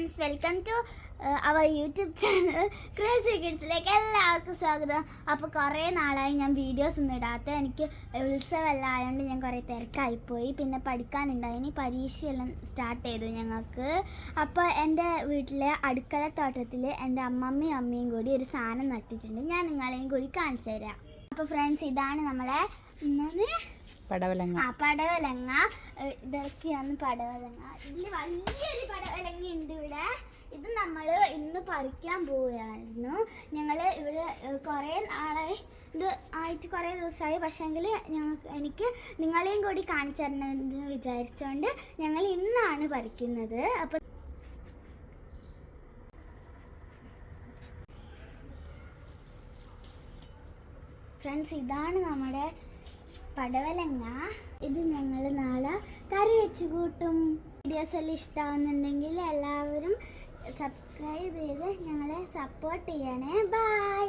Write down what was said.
Friends, welcome to our YouTube channel crazy കിഡ്സിലേക്ക് എല്ലാവർക്കും സ്വാഗതം. അപ്പോൾ കുറേ നാളായി ഞാൻ വീഡിയോസ് ഒന്നും ഇടാത്ത. എനിക്ക് ഉത്സവമെല്ലാം ആയതുകൊണ്ട് ഞാൻ കുറേ തിരക്കായിപ്പോയി. പിന്നെ പഠിക്കാനുണ്ടായിനി, പരീക്ഷയെല്ലാം സ്റ്റാർട്ട് ചെയ്തു ഞങ്ങൾക്ക്. അപ്പോൾ എൻ്റെ വീട്ടിലെ അടുക്കളത്തോട്ടത്തിൽ എൻ്റെ അമ്മയും കൂടി ഒരു സാധനം നട്ടിട്ടുണ്ട്. ഞാൻ നിങ്ങളെയും കൂടി കാണിച്ചു തരാം. അപ്പോൾ ഫ്രണ്ട്സ്, ഇതാണ് നമ്മളെ പടവലങ്ങ. പടവലങ്ങ. ഇതൊക്കെയാണ് പടവലങ്ങ. ഇതിൽ വലിയൊരു പടവലങ്ങ ഉണ്ട് ഇവിടെ. ഇത് നമ്മൾ ഇന്ന് പറിക്കാൻ പോവുകയായിരുന്നു. ഞങ്ങൾ ഇവിടെ കുറേ നാളായി, ഇത് ആയിട്ട് കുറേ ദിവസമായി. പക്ഷേങ്കിൽ എനിക്ക് നിങ്ങളെയും കൂടി കാണിച്ചു തരണമെന്ന് വിചാരിച്ചുകൊണ്ട് ഞങ്ങൾ ഇന്നാണ് പറിക്കുന്നത്. അപ്പോൾ ഫ്രണ്ട്സ്, ഇതാണ് നമ്മുടെ പടവലങ്ങ. ഇത് ഞങ്ങൾ നാളെ കറി വെച്ച് കൂട്ടും. വീഡിയോസ് എല്ലാം ഇഷ്ടമാവുന്നുണ്ടെങ്കിൽ എല്ലാവരും സബ്സ്ക്രൈബ് ചെയ്ത് ഞങ്ങളെ സപ്പോർട്ട് ചെയ്യണേ. ബൈ.